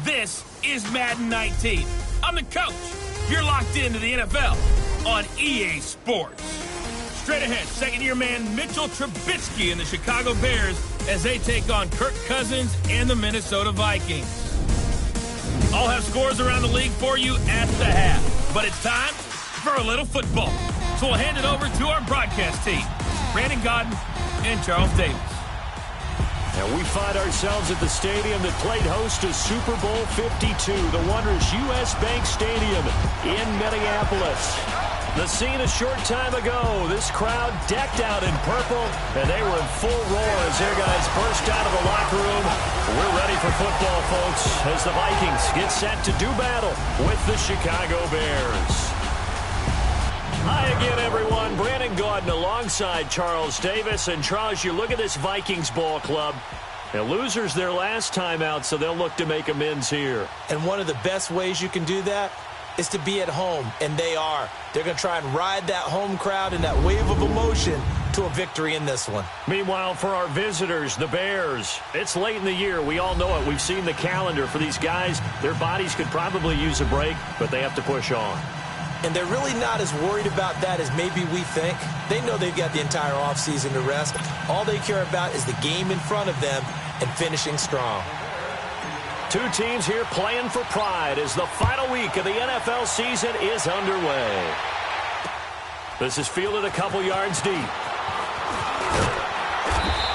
This is Madden 19. I'm the coach. You're locked into the NFL on EA Sports. Straight ahead, second-year man Mitchell Trubisky and the Chicago Bears as they take on Kirk Cousins and the Minnesota Vikings. I'll have scores around the league for you at the half. But it's time for a little football. So we'll hand it over to our broadcast team, Brandon Gaudin and Charles Davis. And we find ourselves at the stadium that played host to Super Bowl 52, the wondrous U.S. Bank Stadium in Minneapolis. The scene a short time ago, this crowd decked out in purple, and they were in full roar as their guys burst out of the locker room. We're ready for football, folks, as the Vikings get set to do battle with the Chicago Bears. Hi again, everyone. Brandon Gaudin alongside Charles Davis. And Charles, you look at this Vikings ball club. The losers their last time out, so they'll look to make amends here. And one of the best ways you can do that is to be at home, and they are. They're going to try and ride that home crowd and that wave of emotion to a victory in this one. Meanwhile, for our visitors, the Bears, it's late in the year. We all know it. We've seen the calendar for these guys. Their bodies could probably use a break, but they have to push on. And they're really not as worried about that as maybe we think. They know they've got the entire offseason to rest. All they care about is the game in front of them and finishing strong. Two teams here playing for pride as the final week of the NFL season is underway. This is fielded a couple yards deep.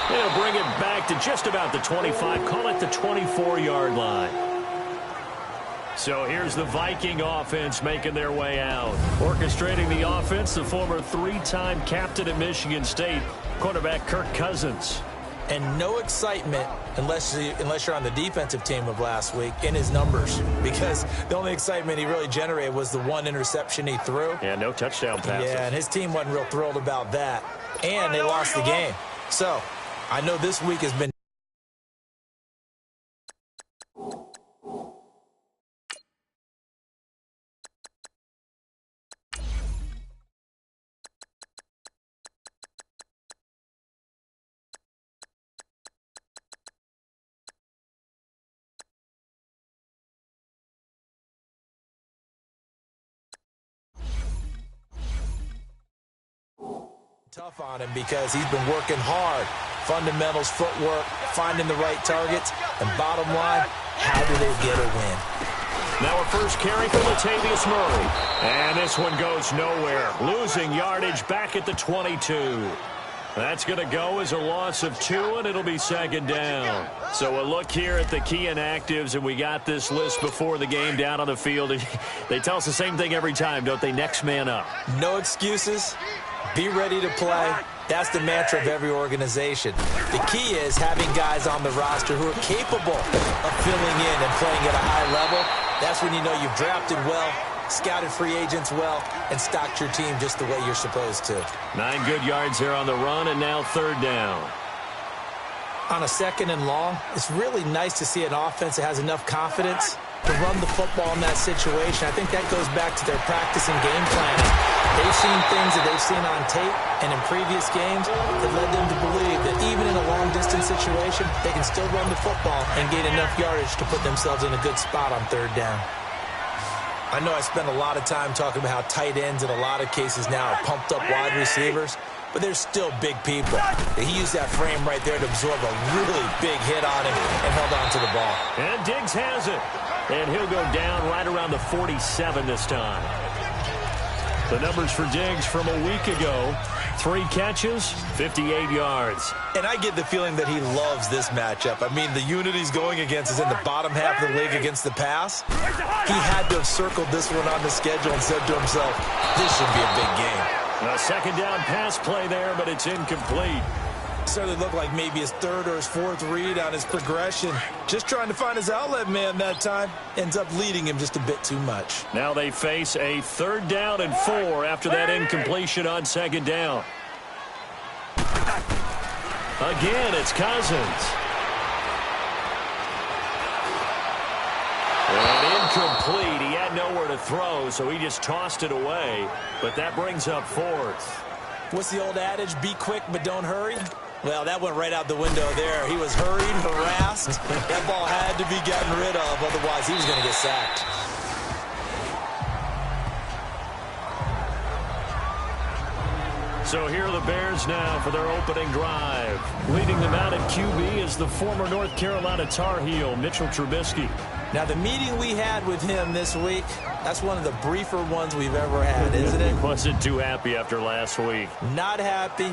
They'll bring it back to just about the 25, call it the 24-yard line. So here's the Viking offense making their way out. Orchestrating the offense, the former three-time captain at Michigan State, quarterback Kirk Cousins. And no excitement unless you're on the defensive team of last week in his numbers, because the only excitement he really generated was the one interception he threw. Yeah, no touchdown passes. Yeah, and his team wasn't real thrilled about that. And they lost the game. So I know this week has been tough on him because he's been working hard. Fundamentals, footwork, finding the right targets, and bottom line, how do they get a win? Now a first carry for Latavius Murray. And this one goes nowhere. Losing yardage back at the 22. That's going to go as a loss of 2, and it'll be second down. So a look here at the key inactives, and we got this list before the game down on the field. And they tell us the same thing every time, don't they? Next man up. No excuses. Be ready to play. That's the mantra of every organization. The key is having guys on the roster who are capable of filling in and playing at a high level. That's when you know you've drafted well, scouted free agents well, and stocked your team just the way you're supposed to. 9 good yards there on the run, and now third down. On a second and long, it's really nice to see an offense that has enough confidence to run the football in that situation. I think that goes back to their practice and game planning. They've seen things that they've seen on tape and in previous games that led them to believe that even in a long-distance situation, they can still run the football and gain enough yardage to put themselves in a good spot on third down. I know I spend a lot of time talking about how tight ends in a lot of cases now are pumped-up wide receivers, but they're still big people. He used that frame right there to absorb a really big hit on him and held on to the ball. And Diggs has it. And he'll go down right around the 47 this time. The numbers for Diggs from a week ago: 3 catches, 58 yards. And I get the feeling that he loves this matchup. I mean, the unit he's going against is in the bottom half of the league against the pass. He had to have circled this one on the schedule and said to himself, this should be a big game. A second down pass play there, but it's incomplete. Certainly looked like maybe his third or his fourth read on his progression. Just trying to find his outlet man that time. Ends up leading him just a bit too much. Now they face a third down and 4 after that incompletion on second down. Again, it's Cousins. And incomplete. He had nowhere to throw, so he just tossed it away. But that brings up 4th. What's the old adage? Be quick, but don't hurry. Well, that went right out the window there. He was hurried, harassed. That ball had had to be gotten rid of, otherwise he was going to get sacked. So here are the Bears now for their opening drive. Leading them out at QB is the former North Carolina Tar Heel, Mitchell Trubisky. Now, the meeting we had with him this week, that's one of the briefer ones we've ever had, isn't it? He wasn't too happy after last week. Not happy.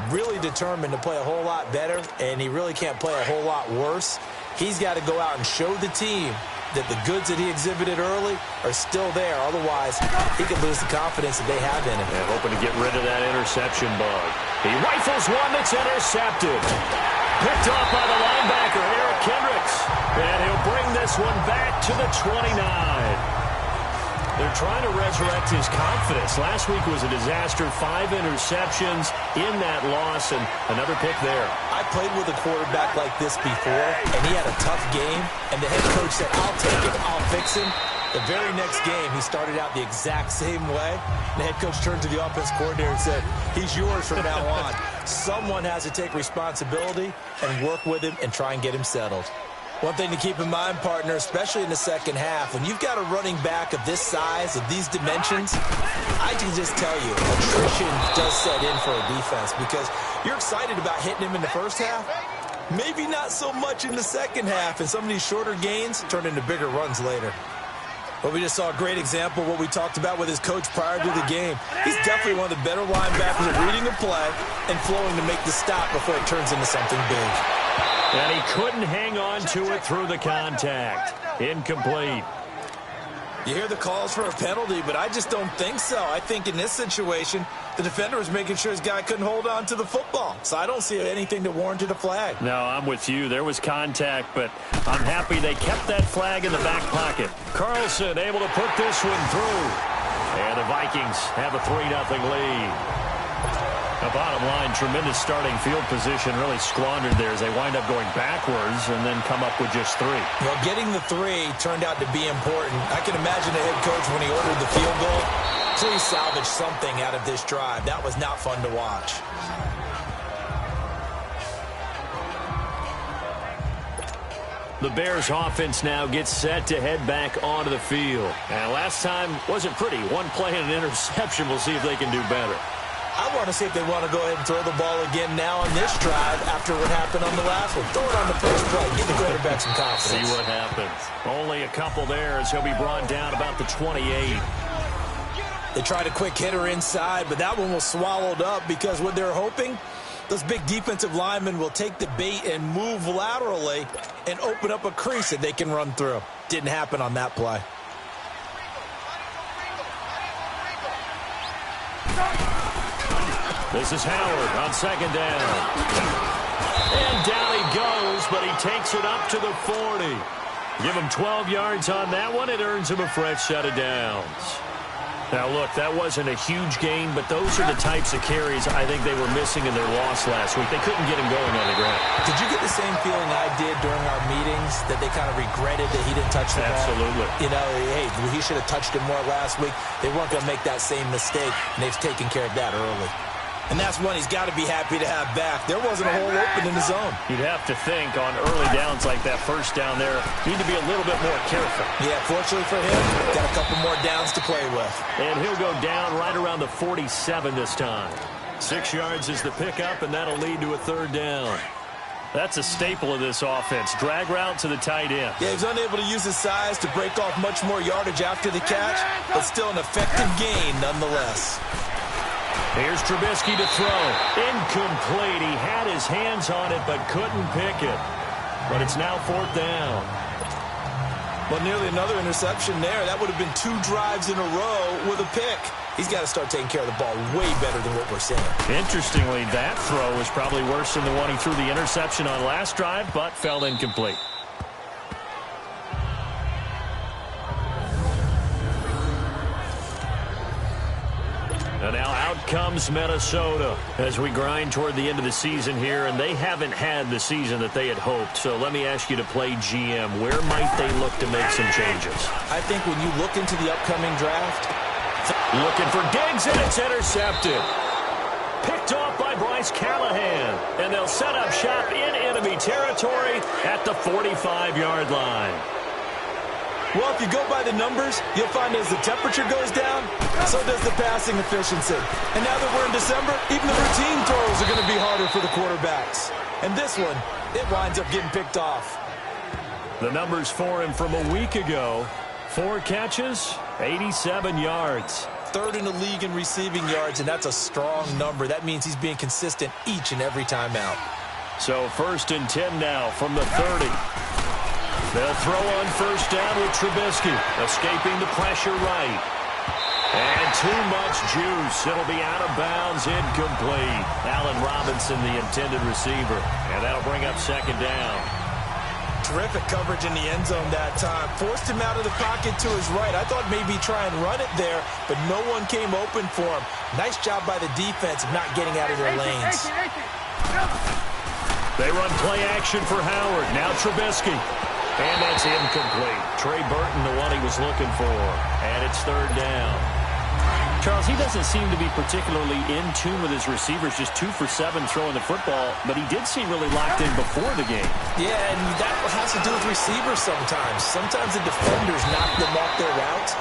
Really determined to play a whole lot better, and he really can't play a whole lot worse. He's got to go out and show the team that the goods that he exhibited early are still there. Otherwise, he could lose the confidence that they have in him. Yeah, hoping to get rid of that interception bug. He rifles one that's intercepted. Picked off by the linebacker, Eric Kendricks. And he'll bring this one back to the 29. They're trying to resurrect his confidence. Last week was a disaster. 5 interceptions in that loss, and another pick there. I played with a quarterback like this before, and he had a tough game, and the head coach said, I'll take him, I'll fix him. The very next game, he started out the exact same way. The head coach turned to the offense coordinator and said, he's yours from now on. Someone has to take responsibility and work with him and try and get him settled. One thing to keep in mind, partner, especially in the second half, when you've got a running back of this size, of these dimensions, I can just tell you, attrition does set in for a defense because you're excited about hitting him in the first half. Maybe not so much in the second half, and some of these shorter gains turn into bigger runs later. But we just saw a great example of what we talked about with his coach prior to the game. He's definitely one of the better linebackers at reading a play and flowing to make the stop before it turns into something big. And he couldn't hang on to it through the contact. Incomplete. You hear the calls for a penalty, but I just don't think so. I think in this situation, the defender was making sure his guy couldn't hold on to the football. So I don't see anything that warranted a flag. No, I'm with you. There was contact, but I'm happy they kept that flag in the back pocket. Carlson able to put this one through. And the Vikings have a 3-0 lead. The bottom line, tremendous starting field position, really squandered there as they wind up going backwards and then come up with just 3. Well, getting the 3 turned out to be important. I can imagine the head coach when he ordered the field goal, please salvage something out of this drive. That was not fun to watch. The Bears offense now gets set to head back onto the field. And last time wasn't pretty. One play and an interception. We'll see if they can do better. I want to see if they want to go ahead and throw the ball again now on this drive after what happened on the last one. Throw it on the first play. Give the quarterback some confidence. See what happens. Only a couple there as he'll be brought down about the 28. They tried a quick hitter inside, but that one was swallowed up because what they're hoping, those big defensive linemen will take the bait and move laterally and open up a crease that they can run through. Didn't happen on that play. This is Howard on second down. And down he goes, but he takes it up to the 40. Give him 12 yards on that one. It earns him a fresh set of downs. Now, look, that wasn't a huge gain, but those are the types of carries I think they were missing in their loss last week. They couldn't get him going on the ground. Did you get the same feeling I did during our meetings, that they kind of regretted that he didn't touch the ball? Absolutely. You know, hey, he should have touched it more last week. They weren't going to make that same mistake, and they've taken care of that early. And that's one he's got to be happy to have back. There wasn't a hole open in the zone. You'd have to think on early downs like that first down there, need to be a little bit more careful. Yeah, fortunately for him, got a couple more downs to play with. And he'll go down right around the 47 this time. 6 yards is the pickup, and that'll lead to a third down. That's a staple of this offense. Drag route to the tight end. Yeah, he's unable to use his size to break off much more yardage after the catch, but still an effective gain nonetheless. Here's Trubisky to throw. Incomplete. He had his hands on it but couldn't pick it. But it's now fourth down. Well, nearly another interception there. That would have been 2 drives in a row with a pick. He's got to start taking care of the ball way better than what we're seeing. Interestingly, that throw was probably worse than the one he threw the interception on last drive, but fell incomplete. And now out comes Minnesota as we grind toward the end of the season here, and they haven't had the season that they had hoped. So let me ask you to play GM. Where might they look to make some changes? I think when you look into the upcoming draft, looking for Diggs, and it's intercepted. Picked off by Bryce Callahan. And they'll set up shop in enemy territory at the 45-yard line. Well, if you go by the numbers, you'll find as the temperature goes down, so does the passing efficiency. And now that we're in December, even the routine throws are going to be harder for the quarterbacks. And this one, it winds up getting picked off. The numbers for him from a week ago: 4 catches, 87 yards. Third in the league in receiving yards, and that's a strong number. That means he's being consistent each and every time out. So 1st and 10 now from the 30. They'll throw on 1st down with Trubisky, escaping the pressure right. And too much juice. It'll be out of bounds, incomplete. Allen Robinson, the intended receiver. And that'll bring up 2nd down. Terrific coverage in the end zone that time. Forced him out of the pocket to his right. I thought maybe try and run it there, but no one came open for him. Nice job by the defense of not getting out of their lanes. They run play action for Howard. Now Trubisky. And that's incomplete. Trey Burton, the one he was looking for. And it's 3rd down. Charles, he doesn't seem to be particularly in tune with his receivers, just 2 for 7 throwing the football, but he did seem really locked in before the game. Yeah, and that has to do with receivers sometimes. Sometimes the defenders knock them off their routes,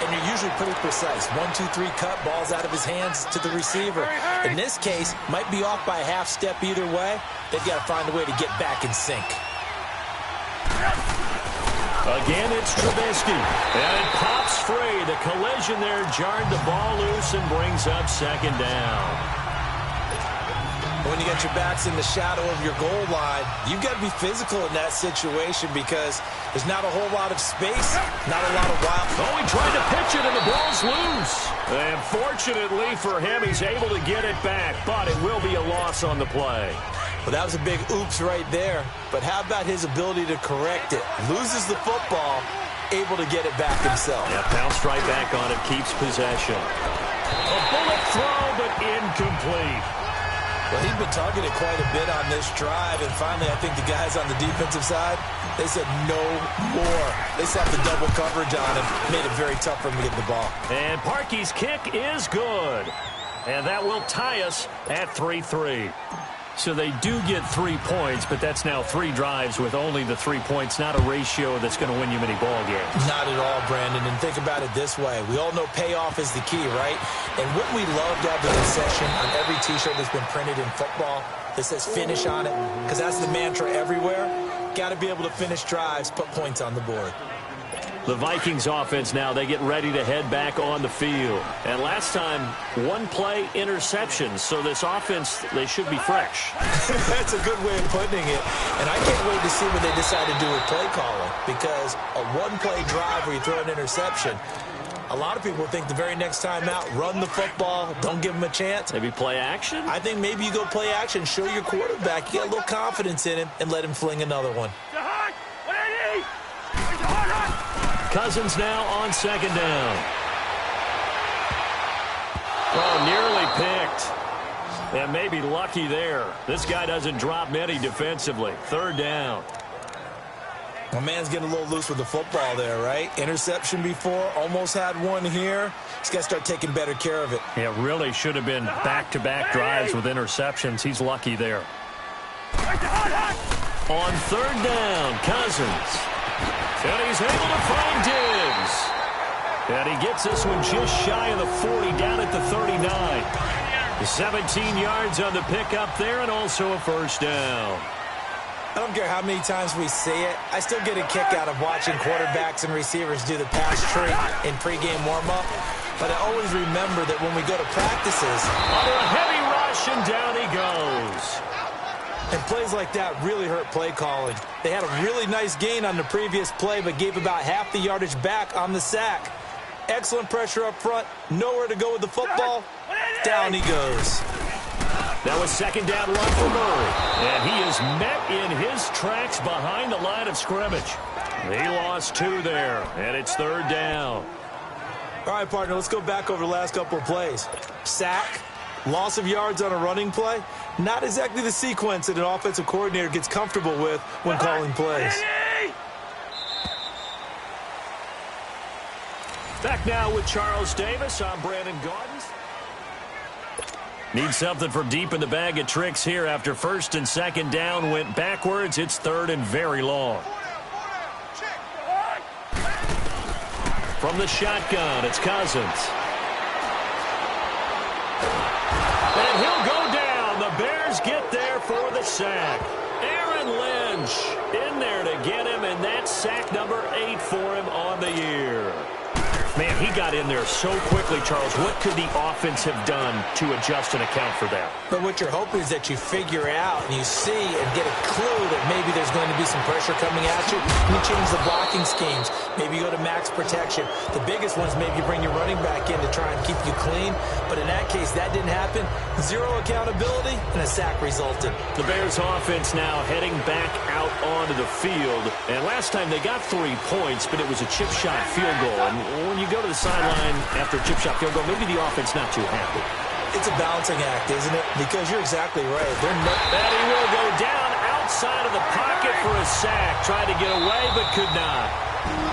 and you're usually pretty precise. 1, 2, 3 cut, balls out of his hands to the receiver. In this case, might be off by a half step either way. They've got to find a way to get back in sync. Again, it's Trubisky. And it pops free. The collision there jarred the ball loose and brings up 2nd down. When you get your backs in the shadow of your goal line, you've got to be physical in that situation because there's not a whole lot of space, not a lot of wild. Oh, he tried to pitch it and the ball's loose. And fortunately for him, he's able to get it back, but it will be a loss on the play. Well, that was a big oops right there. But how about his ability to correct it? Loses the football, able to get it back himself. Yeah, bounced right back on it, keeps possession. A bullet throw, but incomplete. Well, he's been targeted quite a bit on this drive, and finally I think the guys on the defensive side, they said no more. They slapped the double coverage on him, made it very tough for him to get the ball. And Parkey's kick is good. And that will tie us at 3-3. So they do get 3 points, but that's now 3 drives with only the 3 points, not a ratio that's going to win you many ball games. Not at all, Brandon. And think about it this way. We all know payoff is the key, right? And wouldn't we love to have the concession on every T-shirt that's been printed in football that says finish on it? Because that's the mantra everywhere. Got to be able to finish drives, put points on the board. The Vikings offense now, they get ready to head back on the field. And last time, 1 play interceptions. So this offense, they should be fresh. That's a good way of putting it. And I can't wait to see what they decide to do with play calling. Because a 1-play drive where you throw an interception, a lot of people think the very next time out, run the football, don't give them a chance. Maybe play action? I think maybe you go play action, show your quarterback, you get a little confidence in him, and let him fling another one. Cousins now on 2nd down. Oh, nearly picked. And maybe lucky there. This guy doesn't drop many defensively. 3rd down. My man's getting a little loose with the football there, right? Interception before, almost had one here. He's got to start taking better care of it. Yeah, really should have been back-to-back drives with interceptions. He's lucky there. On 3rd down, Cousins. And he's able to find Diggs. And he gets this one just shy of the 40, down at the 39. 17 yards on the pickup there, and also a 1st down. I don't care how many times we see it. I still get a kick out of watching quarterbacks and receivers do the pass tree in pregame warm-up. But I always remember that when we go to practices, under a heavy rush, and down he goes. And plays like that really hurt play calling. They had a really nice gain on the previous play, but gave about half the yardage back on the sack. Excellent pressure up front. Nowhere to go with the football. Down he goes. That was 2nd down run for Murray. And he is met in his tracks behind the line of scrimmage. He lost 2 there, and it's 3rd down. All right, partner, let's go back over the last couple of plays. Sack, loss of yards on a running play. Not exactly the sequence that an offensive coordinator gets comfortable with when calling plays. Back now with Charles Davis. I'm Brandon Gaudens. Need something from deep in the bag of tricks here after first and second down went backwards. It's third and very long. From the shotgun, it's Cousins. And he'll go down. The Bears get there for the sack. Aaron Lynch in there to get him, and that's sack number 8 for him on the year. Man, he got in there so quickly, Charles. What could the offense have done to adjust and account for that? But what you're hoping is that you figure out and you see and get a clue that maybe there's going to be some pressure coming at you. You change the blocking schemes. Maybe you go to max protection. The biggest one is maybe you bring your running back in to try and keep you clean. But in that case, that didn't happen. Zero accountability, and a sack resulted. The Bears offense now heading back out onto the field. And last time they got 3 points, but it was a chip shot field goal. And when you go to the sideline after a chip shot field goal, maybe the offense not too happy. It's a balancing act, isn't it? Because you're exactly right. That he will go down outside of the pocket for a sack. Tried to get away, but could not.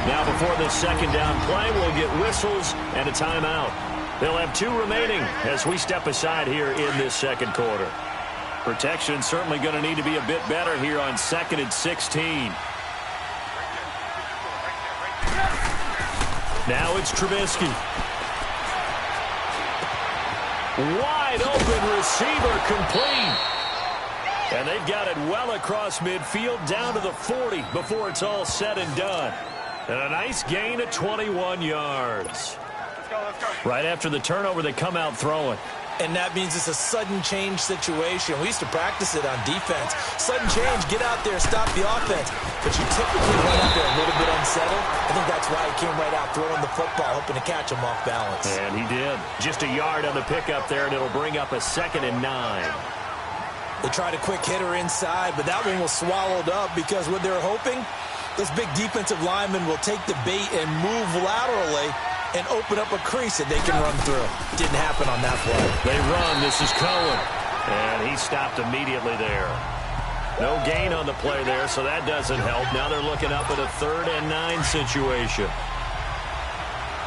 Now before this second down play, we'll get whistles and a timeout. They'll have 2 remaining as we step aside here in this second quarter. Protection certainly going to need to be a bit better here on 2nd and 16. Now it's Trubisky. Wide open receiver complete. And they've got it well across midfield down to the 40 before it's all said and done. And a nice gain of 21 yards. Right after the turnover, they come out throwing. And that means it's a sudden change situation. We used to practice it on defense. Sudden change, get out there, stop the offense. But you typically run out there a little bit unsettled. I think that's why he came right out throwing the football, hoping to catch him off balance. And he did. Just a yard on the pickup there, and it'll bring up a 2nd and 9. They tried a quick hitter inside, but that one was swallowed up because what they're hoping, those big defensive linemen will take the bait and move laterally and open up a crease that they can run through. Didn't happen on that play. They run. This is Cohen. And he stopped immediately there. No gain on the play there, so that doesn't help. Now they're looking up at a 3rd and 9 situation.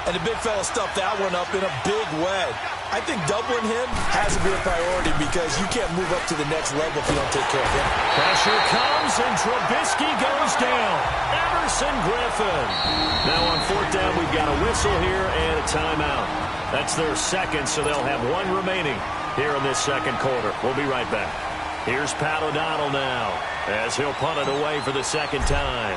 And the big fella stuffed that one up in a big way. I think doubling him has to be a priority because you can't move up to the next level if you don't take care of him. Pressure comes, and Trubisky goes down. Everson Griffin. Now on 4th down, we've got a whistle here and a timeout. That's their 2nd, so they'll have 1 remaining here in this second quarter. We'll be right back. Here's Pat O'Donnell now as he'll punt it away for the 2nd time.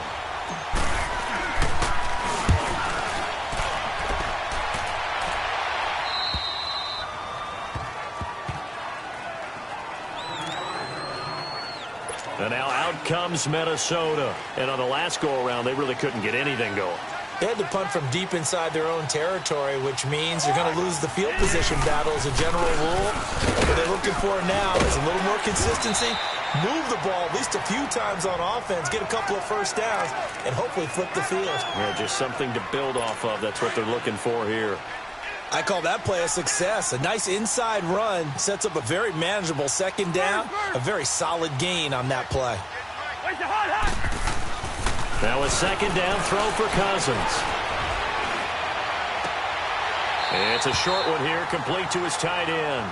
And now out comes Minnesota. And on the last go-around, they really couldn't get anything going. They had to punt from deep inside their own territory, which means you're going to lose the field position battle as a general rule. What they're looking for now is a little more consistency, move the ball at least a few times on offense, get a couple of first downs, and hopefully flip the field. Yeah, just something to build off of. That's what they're looking for here. I call that play a success. A nice inside run sets up a very manageable 2nd down, a very solid gain on that play. Now a 2nd down throw for Cousins. It's a short one here, complete to his tight end.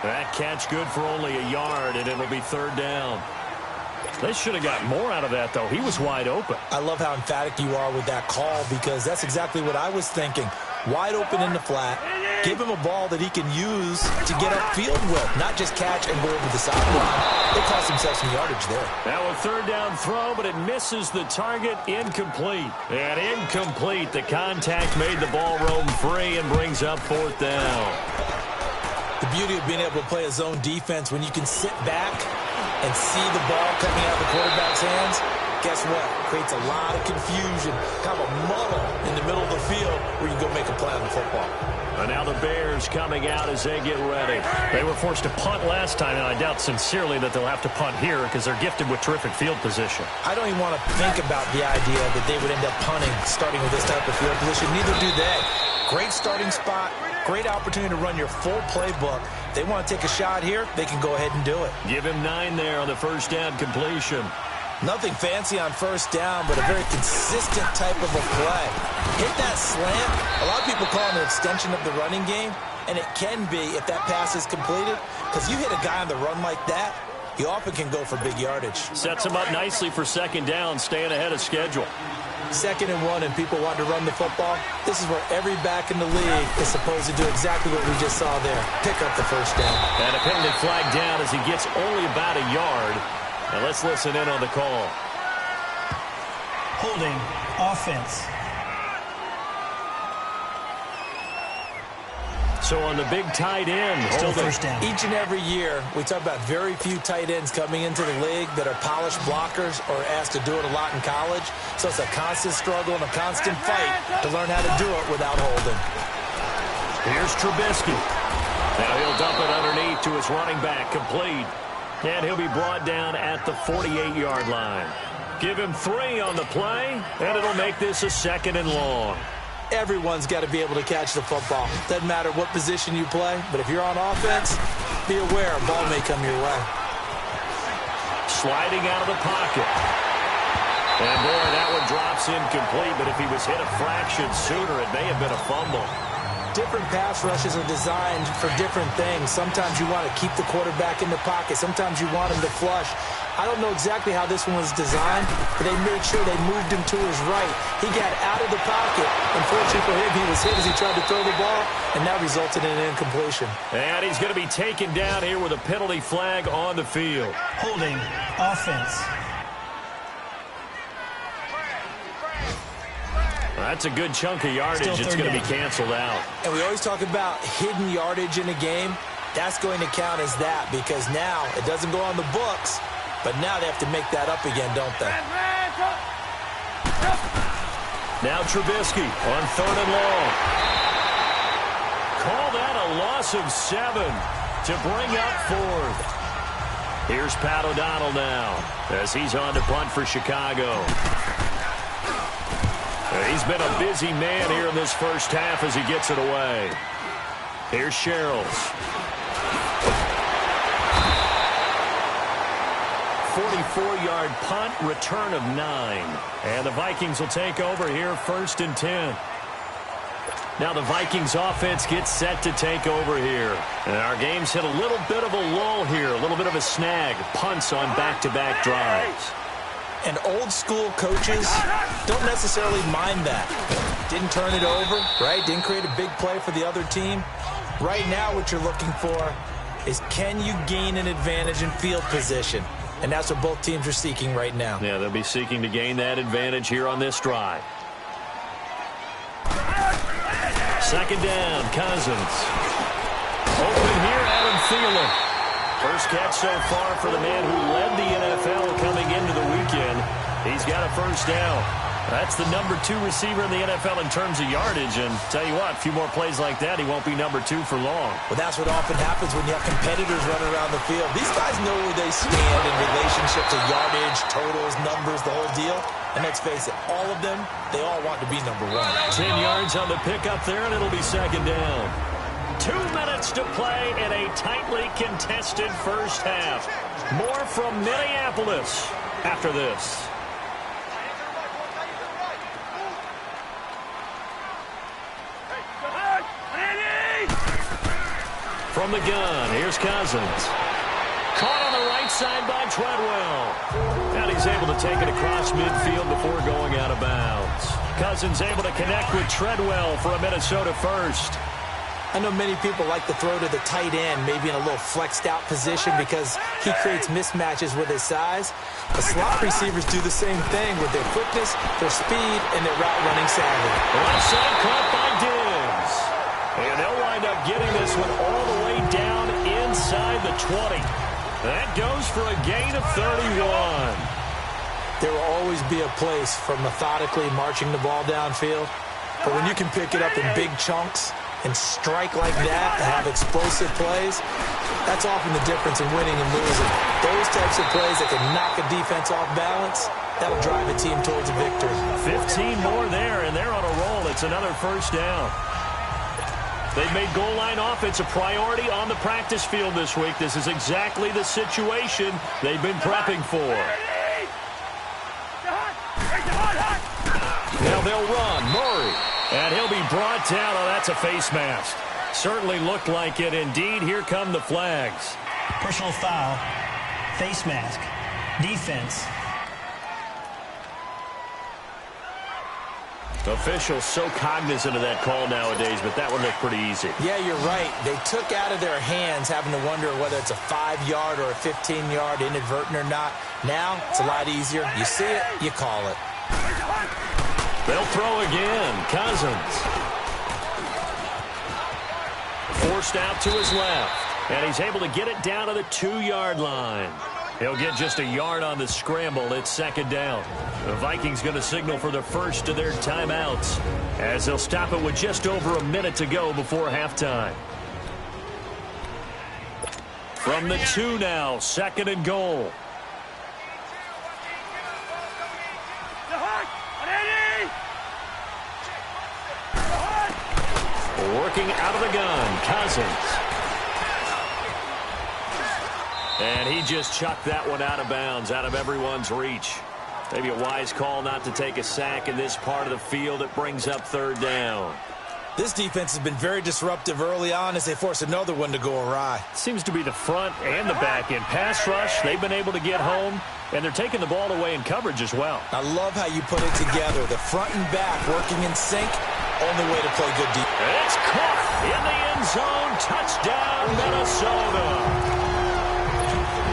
That catch good for only a yard, and it'll be 3rd down. They should have got more out of that, though. He was wide open. I love how emphatic you are with that call because that's exactly what I was thinking. Wide open in the flat. Give him a ball that he can use to get upfield with, not just catch and go over the sideline. They cost themselves some yardage there. Now a 3rd down throw, but it misses the target. Incomplete. And incomplete. The contact made the ball roam free and brings up 4th down. The beauty of being able to play a zone defense when you can sit back and see the ball coming out of the quarterback's hands, guess what? Creates a lot of confusion, kind of a muddle in the middle of the field where you can go make a play on the football. And now the Bears coming out as they get ready. They were forced to punt last time, and I doubt sincerely that they'll have to punt here because they're gifted with terrific field position. I don't even want to think about the idea that they would end up punting starting with this type of field position. Neither do they. Great starting spot, great opportunity to run your full playbook. They want to take a shot here, they can go ahead and do it. Give him 9 there on the 1st down completion. Nothing fancy on 1st down, but a very consistent type of a play. Hit that slant. A lot of people call it an extension of the running game. And it can be if that pass is completed, because you hit a guy on the run like that, you often can go for big yardage. Sets him up nicely for second down, staying ahead of schedule. 2nd and 1 and people want to run the football. This is where every back in the league is supposed to do exactly what we just saw there. Pick up the first down. And a penalty flag down as he gets only about a yard. Now let's listen in on the call. Holding offense. So on the big tight end, Still first down. Each and every year, we talk about very few tight ends coming into the league that are polished blockers or asked to do it a lot in college. So it's a constant struggle and a constant fight to learn how to do it without holding. Here's Trubisky. Now he'll dump it underneath to his running back, complete. And he'll be brought down at the 48-yard line. Give him 3 on the play, and it'll make this a 2nd and long. Everyone's got to be able to catch the football. Doesn't matter what position you play, but if you're on offense, be aware a ball may come your way. Sliding out of the pocket. And boy, that one drops incomplete, but if he was hit a fraction sooner, it may have been a fumble. Different pass rushes are designed for different things. Sometimes you want to keep the quarterback in the pocket. Sometimes you want him to flush. I don't know exactly how this one was designed, but they made sure they moved him to his right. He got out of the pocket. Unfortunately for him, he was hit as he tried to throw the ball, and that resulted in an incompletion. And he's going to be taken down here with a penalty flag on the field. Holding offense. That's a good chunk of yardage. It's going to be canceled out. And we always talk about hidden yardage in a game. That's going to count as that because now it doesn't go on the books, but now they have to make that up again, don't they? Now Trubisky on 3rd and long. Call that a loss of 7 to bring up 4th. Here's Pat O'Donnell now as he's on to punt for Chicago. He's been a busy man here in this first half as he gets it away. Here's Sherrills. 44-yard punt, return of 9. And the Vikings will take over here 1st and 10. Now the Vikings offense gets set to take over here. And our game's hit a little bit of a lull here, a little bit of a snag. Punts on back-to-back drives. And old-school coaches don't necessarily mind that. Didn't turn it over, right? Didn't create a big play for the other team. Right now what you're looking for is can you gain an advantage in field position? And that's what both teams are seeking right now. Yeah, they'll be seeking to gain that advantage here on this drive. 2nd down, Cousins. Open here, Adam Thielen. First catch so far for the man who led the NFL coming into the weekend. He's got a first down. That's the number 2 receiver in the NFL in terms of yardage. And tell you what, a few more plays like that, he won't be number 2 for long. Well, that's what often happens when you have competitors running around the field. These guys know where they stand in relationship to yardage, totals, numbers, the whole deal. And let's face it, all of them, they all want to be number 1. 10 yards on the pickup there, and it'll be 2nd down. 2 minutes to play in a tightly contested first half. More from Minneapolis after this. From the gun, here's Cousins. Caught on the right side by Treadwell. And he's able to take it across midfield before going out of bounds. Cousins able to connect with Treadwell for a Minnesota first. I know many people like to throw to the tight end, maybe in a little flexed out position because he creates mismatches with his size. The slot receivers do the same thing with their quickness, their speed, and their route running savvy. Left side caught by Diggs. And they'll wind up getting this one all the way down inside the 20. That goes for a gain of 31. There will always be a place for methodically marching the ball downfield. But when you can pick it up in big chunks and strike like that and have explosive plays, that's often the difference in winning and losing. Those types of plays that can knock a defense off balance, that'll drive a team towards a victory. 15 more there, and they're on a roll. It's another first down. They've made goal line offense a priority on the practice field this week. This is exactly the situation they've been prepping for. Now they'll run. Murray. And he'll be brought down. Oh, that's a face mask. Certainly looked like it. Indeed, here come the flags. Personal foul. Face mask. Defense. Officials so cognizant of that call nowadays, but that one looked pretty easy. Yeah, you're right. They took out of their hands having to wonder whether it's a 5-yard or a 15-yard, inadvertent or not. Now, it's a lot easier. You see it, you call it. They'll throw again. Cousins. Forced out to his left, and he's able to get it down to the 2-yard line. He'll get just a yard on the scramble. It's second down. The Vikings going to signal for the first of their timeouts as they'll stop it with just over a minute to go before halftime. From the 2 now, second and goal. Working out of the gun, Cousins. And he just chucked that one out of bounds, out of everyone's reach. Maybe a wise call not to take a sack in this part of the field. It brings up third down. This defense has been very disruptive early on as they force another one to go awry. Seems to be the front and the back end. Pass rush, they've been able to get home, and they're taking the ball away in coverage as well. I love how you put it together. The front and back working in sync. Only way to play good defense. It's caught in the end zone. Touchdown, Minnesota.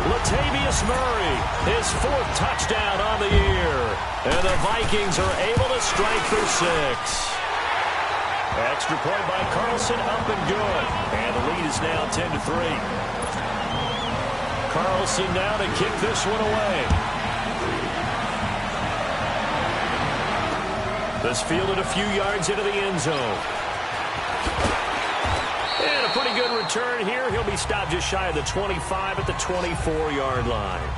Latavius Murray, his 4th touchdown on the year. And the Vikings are able to strike for 6. Extra point by Carlson, up and good. And the lead is now 10-3. Carlson now to kick this one away. This fielded a few yards into the end zone. And a pretty good return here. He'll be stopped just shy of the 25 at the 24-yard line.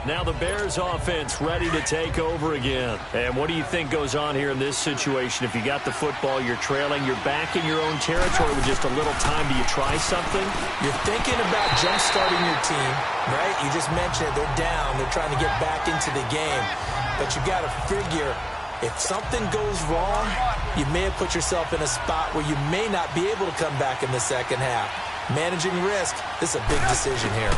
Now the Bears offense ready to take over again. And what do you think goes on here in this situation? If you got the football, you're trailing, you're back in your own territory with just a little time. Do you try something? You're thinking about jump-starting your team, right? You just mentioned it. They're down. They're trying to get back into the game. But you've got to figure if something goes wrong, you may have put yourself in a spot where you may not be able to come back in the second half. Managing risk, this is a big decision here.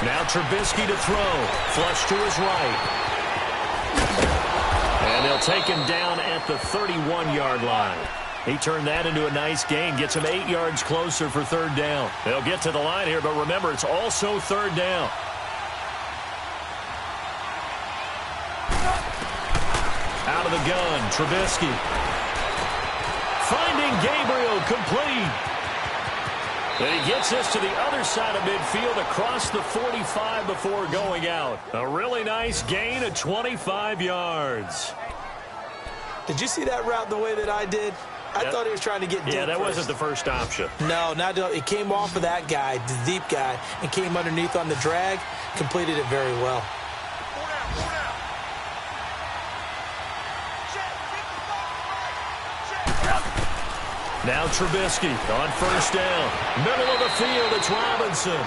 Now Trubisky to throw. Flush to his right. And they'll take him down at the 31-yard line. He turned that into a nice gain. Gets him 8 yards closer for third down. They'll get to the line here, but remember, it's also third down. Out of the gun, Trubisky. Finding Gabriel, complete. And he gets this to the other side of midfield across the 45 before going out. A really nice gain of 25 yards. Did you see that route the way that I did? I thought he was trying to get deep. Yeah, that first. wasn't the first option. No, not it came off of that guy, the deep guy, and came underneath on the drag. Completed it very well. Now Trubisky on first down. Middle of the field, it's Robinson.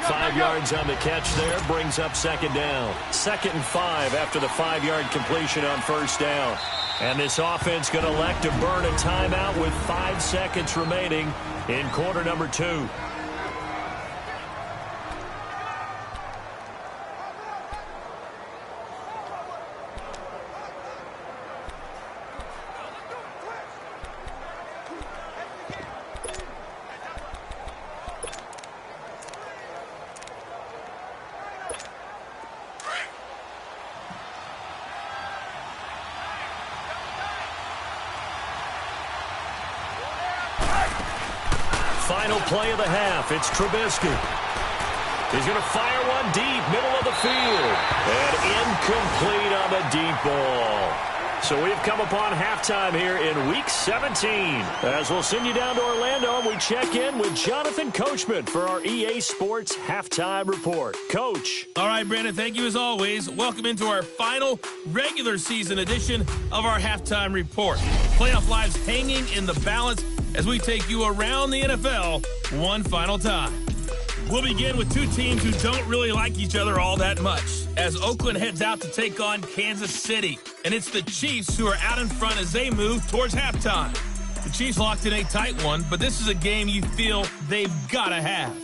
5 yards on the catch there, brings up second down. 2nd and 5 after the 5-yard completion on first down. And this offense going to elect to burn a timeout with 5 seconds remaining in quarter number 2. Final play of the half. It's Trubisky. He's going to fire one deep, middle of the field. And incomplete on the deep ball. So we've come upon halftime here in Week 17. As we'll send you down to Orlando, and we check in with Jonathan Coachman for our EA Sports Halftime Report. Coach. All right, Brandon, thank you as always. Welcome into our final regular season edition of our Halftime Report. Playoff lives hanging in the balance as we take you around the NFL one final time. We'll begin with two teams who don't really like each other all that much as Oakland heads out to take on Kansas City. And it's the Chiefs who are out in front as they move towards halftime. The Chiefs locked in a tight one, but this is a game you feel they've got to have.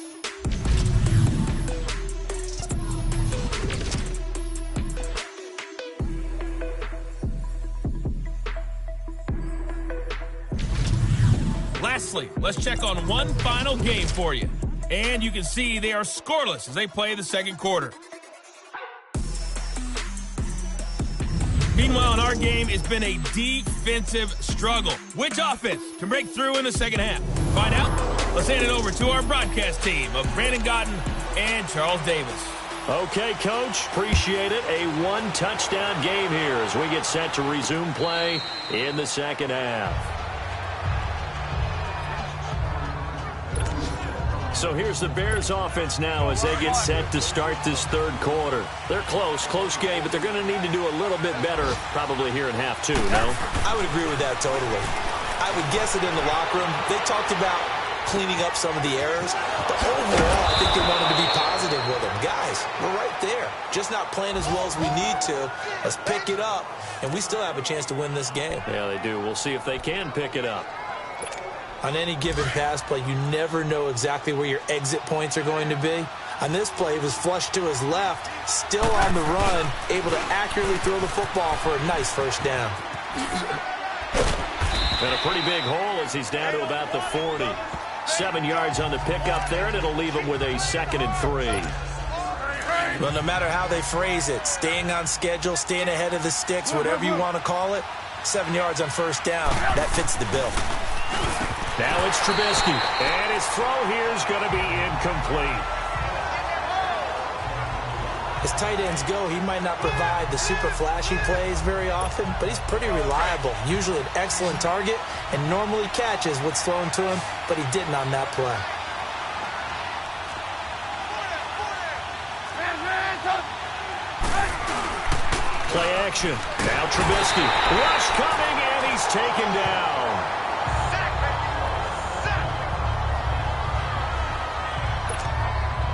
Lastly, let's check on one final game for you. And you can see they are scoreless as they play the second quarter. Meanwhile, in our game, it's been a defensive struggle. Which offense can break through in the second half? Find out. Let's hand it over to our broadcast team of Brandon Gotten and Charles Davis. Okay, Coach, appreciate it. A one-touchdown game here as we get set to resume play in the second half. So here's the Bears offense now as they get set to start this third quarter. They're close game, but they're going to need to do a little bit better probably here in half two, no? I would agree with that totally. I would guess it in the locker room. They talked about cleaning up some of the errors, but overall, I think they wanted to be positive with them. Guys, we're right there. Just not playing as well as we need to. Let's pick it up, and we still have a chance to win this game. Yeah, they do. We'll see if they can pick it up. On any given pass play, you never know exactly where your exit points are going to be. On this play, he was flushed to his left, still on the run, able to accurately throw the football for a nice first down. And a pretty big hole as he's down to about the 40. 7 yards on the pickup there, and it'll leave him with a 2nd and 3. Well, no matter how they phrase it, staying on schedule, staying ahead of the sticks, whatever you want to call it, 7 yards on first down, that fits the bill. Now it's Trubisky, and his throw here is going to be incomplete. As tight ends go, he might not provide the super flashy plays very often, but he's pretty reliable, usually an excellent target, and normally catches what's thrown to him, but he didn't on that play. Play action. Now Trubisky. Rush coming, and he's taken down.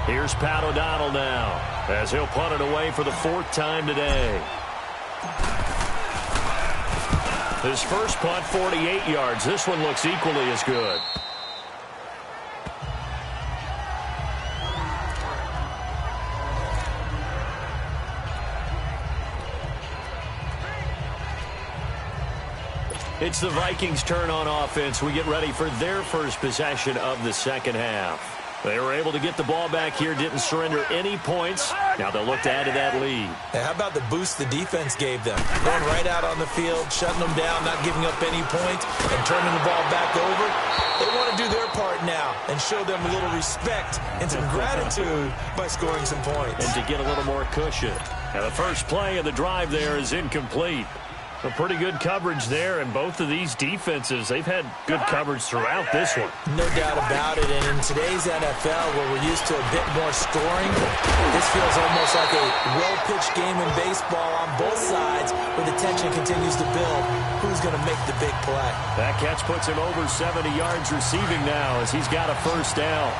Here's Pat O'Donnell now, as he'll punt it away for the 4th time today. His first punt, 48 yards. This one looks equally as good. It's the Vikings' turn on offense. We get ready for their first possession of the second half. They were able to get the ball back here, didn't surrender any points. Now they'll look to add to that lead. Hey, how about the boost the defense gave them? Going right out on the field, shutting them down, not giving up any points, and turning the ball back over. They want to do their part now and show them a little respect and some gratitude by scoring some points. And to get a little more cushion. Now the first play of the drive there is incomplete. A pretty good coverage there, and both of these defenses, they've had good coverage throughout this one. No doubt about it, and in today's NFL, where we're used to a bit more scoring, this feels almost like a well-pitched game in baseball on both sides, where the tension continues to build. Who's going to make the big play? That catch puts him over 70 yards receiving now as he's got a first down.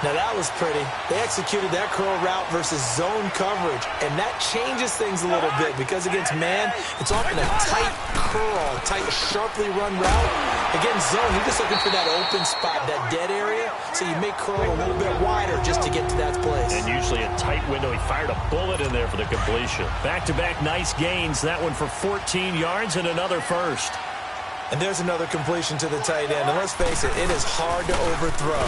Now that was pretty. They executed that curl route versus zone coverage, and that changes things a little bit because against man, it's often a tight curl, tight, sharply run route. Against zone, you're just looking for that open spot, that dead area, so you make curl a little bit wider just to get to that place. And usually a tight window. He fired a bullet in there for the completion. Back-to-back nice gains. That one for 14 yards and another first. And there's another completion to the tight end. And let's face it, it is hard to overthrow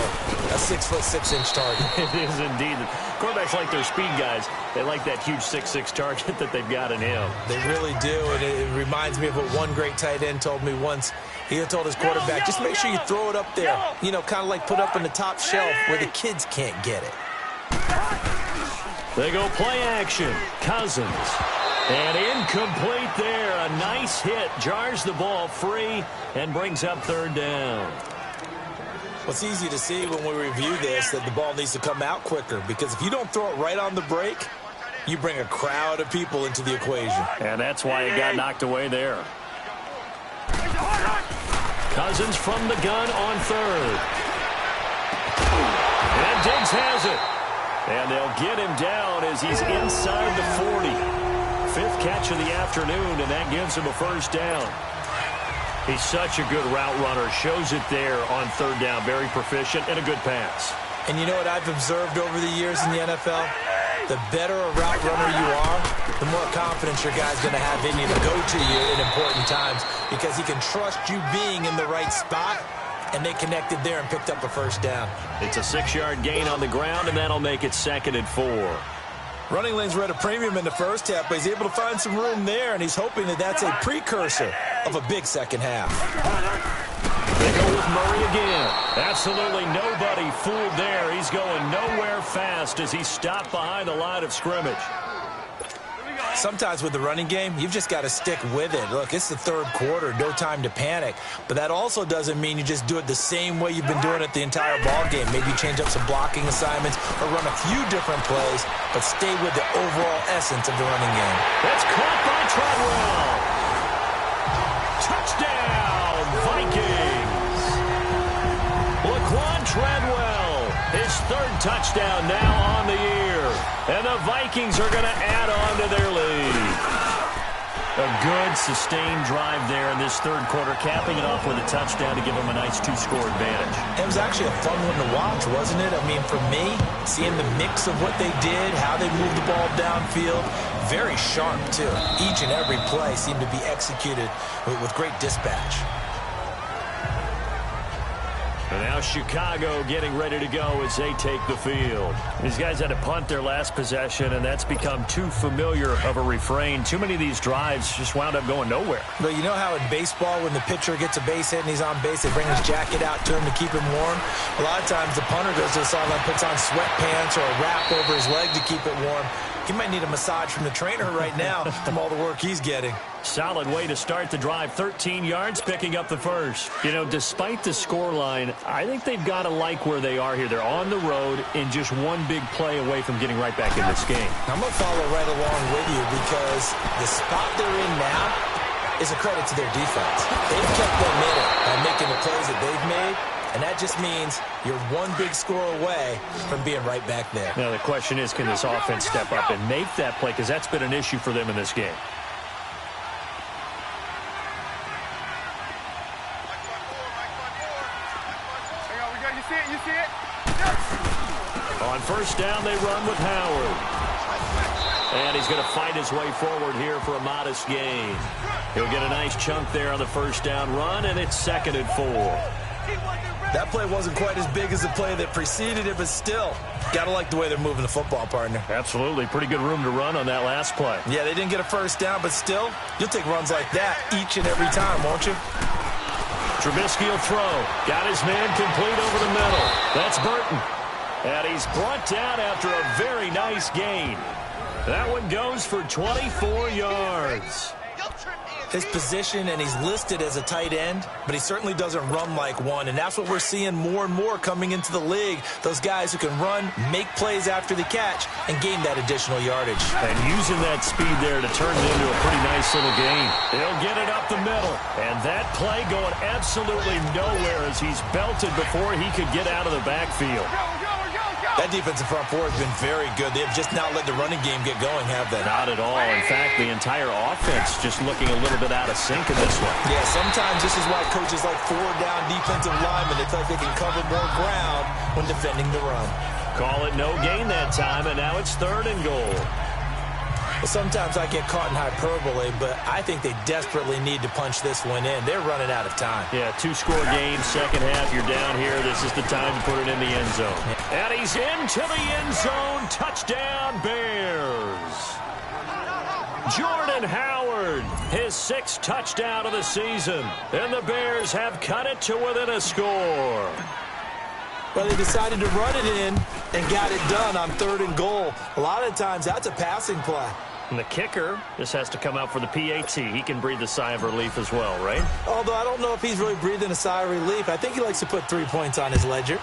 a 6'6" target. It is indeed. Quarterbacks like their speed guys. They like that huge 6'6" target that they've got in him. They really do. And it reminds me of what one great tight end told me once. He had told his quarterback, just make sure you throw it up there. You know, kind of like put up in the top shelf where the kids can't get it. They go play action. Cousins. And incomplete there. A nice hit. Jars the ball free and brings up third down. Well, it's easy to see when we review this that the ball needs to come out quicker because if you don't throw it right on the break, you bring a crowd of people into the equation. And that's why it got knocked away there. Cousins from the gun on third. And Diggs has it. And they'll get him down as he's inside the 40. fifth catch of the afternoon, and that gives him a first down. He's such a good route runner. Shows it there on third down. Very proficient and a good pass. And you know what I've observed over the years in the NFL? The better a route runner you are, the more confidence your guy's going to have in you to go to you in important times because he can trust you being in the right spot, and they connected there and picked up a first down. It's a 6-yard gain on the ground, and that'll make it 2nd and 4. Running lanes were at a premium in the first half, but he's able to find some room there, and he's hoping that that's a precursor of a big second half. They go with Murray again. Absolutely nobody fooled there. He's going nowhere fast as he stopped behind the line of scrimmage. Sometimes with the running game, you've just got to stick with it. Look, it's the third quarter, no time to panic. But that also doesn't mean you just do it the same way you've been doing it the entire ball game. Maybe change up some blocking assignments or run a few different plays, but stay with the overall essence of the running game. That's caught by Treadwell. Touchdown, Vikings. Laquan Treadwell, his 3rd touchdown now on the year. And the Vikings are going to add on to their lead. A good, sustained drive there in this third quarter, capping it off with a touchdown to give them a nice 2-score advantage. It was actually a fun one to watch, wasn't it? I mean, for me, seeing the mix of what they did, how they moved the ball downfield, very sharp, too. Each and every play seemed to be executed with great dispatch. And now Chicago getting ready to go as they take the field. These guys had to punt their last possession, and that's become too familiar of a refrain. Too many of these drives just wound up going nowhere. But you know how in baseball, when the pitcher gets a base hit and he's on base, they bring his jacket out to him to keep him warm? A lot of times the punter goes to the sideline, puts on sweatpants or a wrap over his leg to keep it warm. He might need a massage from the trainer right now from all the work he's getting. Solid way to start the drive. 13 yards, picking up the first. You know, despite the scoreline, I think they've got to like where they are here. They're on the road and just one big play away from getting right back in this game. I'm going to follow right along with you because the spot they're in now is a credit to their defense. They've kept them in it by making the plays that they've made. And that just means you're one big score away from being right back there. Now, the question is, can this offense step up and make that play? Because that's been an issue for them in this game. You see it? On first down, they run with Howard. And he's going to fight his way forward here for a modest gain. He'll get a nice chunk there on the first down run, and it's 2nd and 4. That play wasn't quite as big as the play that preceded it, but still, got to like the way they're moving the football, partner. Absolutely. Pretty good room to run on that last play. Yeah, they didn't get a first down, but still, you'll take runs like that each and every time, won't you? Trubisky will throw. Got his man complete over the middle. That's Burton. And he's brought down after a very nice gain. That one goes for 24 yards. His position, and he's listed as a tight end, but he certainly doesn't run like one, and that's what we're seeing more and more coming into the league. Those guys who can run, make plays after the catch, and gain that additional yardage. And using that speed there to turn it into a pretty nice little gain. He'll get it up the middle, and that play going absolutely nowhere as he's belted before he could get out of the backfield. That defensive front four has been very good. They've just not let the running game get going, have they? Not at all. In fact, the entire offense just looking a little bit out of sync in this one. Yeah, sometimes this is why coaches like 4-down defensive linemen. They feel like they can cover more ground when defending the run. Call it no gain that time, and now it's 3rd and goal. Well, sometimes I get caught in hyperbole, but I think they desperately need to punch this one in. They're running out of time. Yeah, 2-score game, second half. You're down here. This is the time to put it in the end zone. And he's into the end zone. Touchdown, Bears. Jordan Howard, his 6th touchdown of the season. And the Bears have cut it to within a score. Well, they decided to run it in and got it done on 3rd and goal. A lot of times, that's a passing play. And the kicker just has to come out for the PAT. He can breathe a sigh of relief as well, right? Although I don't know if he's really breathing a sigh of relief. I think he likes to put 3 points on his ledger.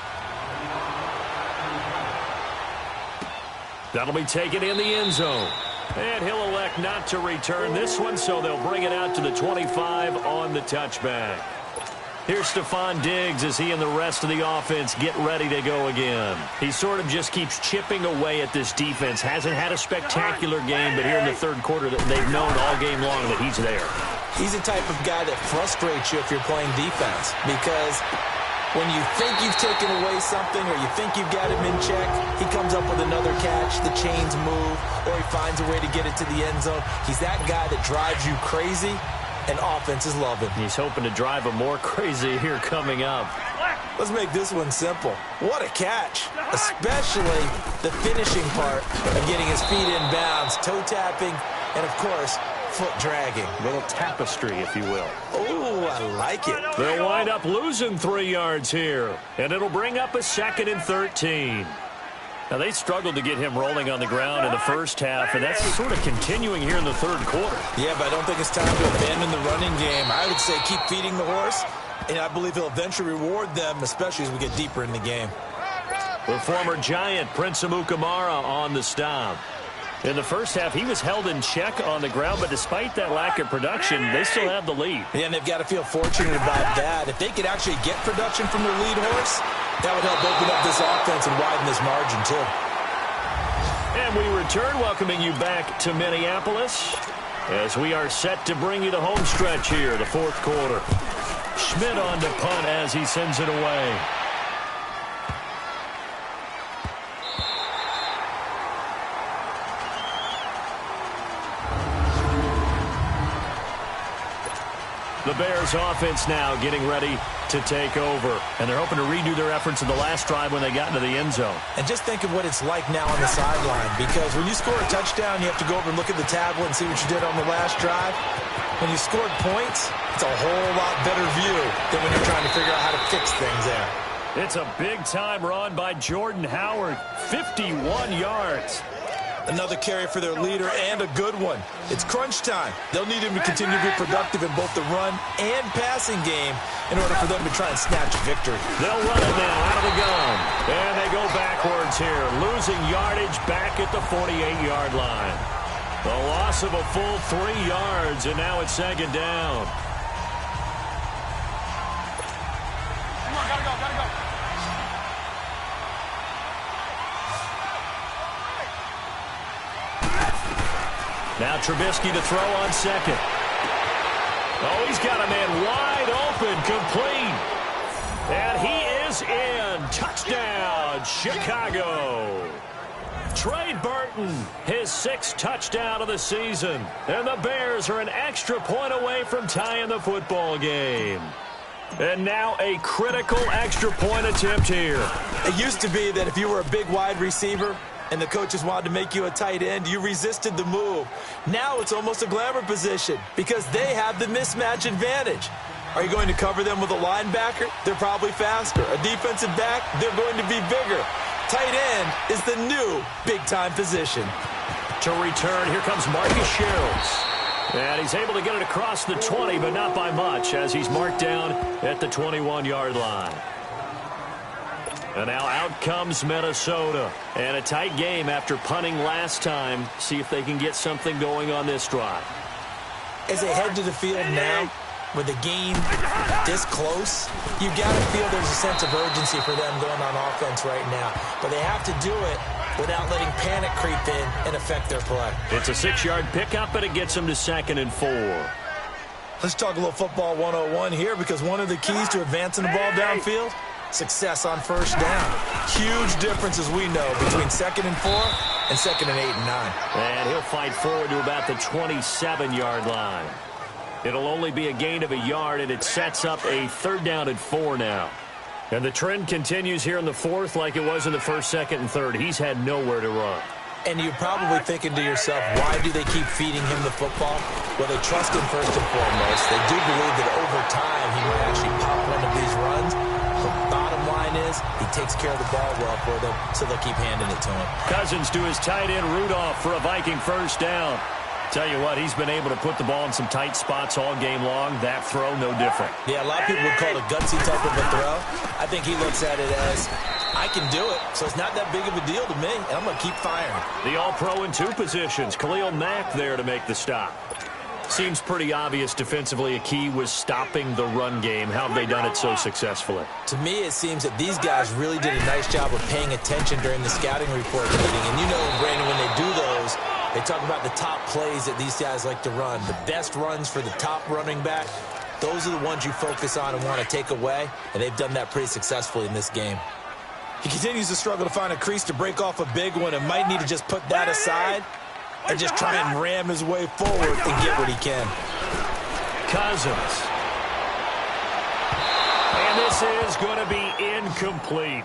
That'll be taken in the end zone. And he'll elect not to return this one, so they'll bring it out to the 25 on the touchback. Here's Stephon Diggs as he and the rest of the offense get ready to go again. He sort of just keeps chipping away at this defense. Hasn't had a spectacular game, but here in the third quarter, they've known all game long that he's there. He's the type of guy that frustrates you if you're playing defense, because when you think you've taken away something or you think you've got him in check, he comes up with another catch, the chains move, or he finds a way to get it to the end zone. He's that guy that drives you crazy, and offenses love him. He's hoping to drive him more crazy here coming up. Let's make this one simple. What a catch, especially the finishing part of getting his feet in bounds, toe tapping, and, of course, foot dragging. Little tapestry, if you will. Oh, I like it. They'll wind up losing 3 yards here, and it'll bring up a 2nd and 13. Now, they struggled to get him rolling on the ground in the first half, and that's sort of continuing here in the third quarter. Yeah, but I don't think it's time to abandon the running game. I would say keep feeding the horse, and I believe he'll eventually reward them, especially as we get deeper in the game. The former Giant, Prince Amukamara, on the stop. In the first half, he was held in check on the ground, but despite that lack of production, they still have the lead. Yeah, and they've got to feel fortunate about that. If they could actually get production from their lead horse, that would help open up this offense and widen this margin, too. And we return, welcoming you back to Minneapolis as we are set to bring you the home stretch here, the fourth quarter. Schmidt on to punt as he sends it away. The Bears offense now getting ready to take over. And they're hoping to redo their efforts in the last drive when they got into the end zone. And just think of what it's like now on the sideline, because when you score a touchdown, you have to go over and look at the tablet and see what you did on the last drive. When you scored points, it's a whole lot better view than when you're trying to figure out how to fix things there. It's a big-time run by Jordan Howard, 51 yards. Another carry for their leader, and a good one. It's crunch time. They'll need him to continue to be productive in both the run and passing game in order for them to try and snatch victory. They'll run it now out of the gun. And they go backwards here, losing yardage back at the 48-yard line. The loss of a full 3 yards, and now it's 2nd down. Come on, gotta go. Now Trubisky to throw on 2nd. Oh, he's got a man wide open, complete. And he is in. Touchdown, Chicago. Trey Burton, his 6th touchdown of the season. And the Bears are an extra point away from tying the football game. And now a critical extra point attempt here. It used to be that if you were a big wide receiver and the coaches wanted to make you a tight end, you resisted the move. Now it's almost a glamour position because they have the mismatch advantage. Are you going to cover them with a linebacker? They're probably faster. A defensive back? They're going to be bigger. Tight end is the new big-time position. To return, here comes Marcus Shields. And he's able to get it across the 20, but not by much, as he's marked down at the 21-yard line. And now out comes Minnesota. And a tight game after punting last time. See if they can get something going on this drive. As they head to the field now, with the game this close, you got to feel there's a sense of urgency for them going on offense right now. But they have to do it without letting panic creep in and affect their play. It's a 6-yard pickup, and it gets them to 2nd and 4. Let's talk a little football 101 here, because one of the keys to advancing the ball downfield, success on first down. Huge difference, as we know, between 2nd and 4 and 2nd and 8 and 9. And he'll fight forward to about the 27-yard line. It'll only be a gain of a yard, and it sets up a 3rd down and 4 now. And the trend continues here in the 4th like it was in the 1st, 2nd, and 3rd. He's had nowhere to run. And you're probably thinking to yourself, why do they keep feeding him the football? Well, they trust him first and foremost. They do believe that over time he might actually pop one of these runs. The bottom line is he takes care of the ball well for them, so they'll keep handing it to him. Cousins to his tight end Rudolph for a Viking 1st down. Tell you what, he's been able to put the ball in some tight spots all game long. That throw, no different. Yeah, a lot of people would call it a gutsy type of a throw. I think he looks at it as, I can do it, so it's not that big of a deal to me, and I'm going to keep firing. The All-Pro in 2 positions. Khalil Mack there to make the stop. Seems pretty obvious defensively a key was stopping the run game. How have they done it so successfully? To me, it seems that these guys really did a nice job of paying attention during the scouting report meeting. And you know, Brandon, when they do those, they talk about the top plays that these guys like to run. The best runs for the top running back, those are the ones you focus on and want to take away. And they've done that pretty successfully in this game. He continues to struggle to find a crease to break off a big one and might need to just put that aside and just try and ram his way forward and get what he can. Cousins. And this is going to be incomplete.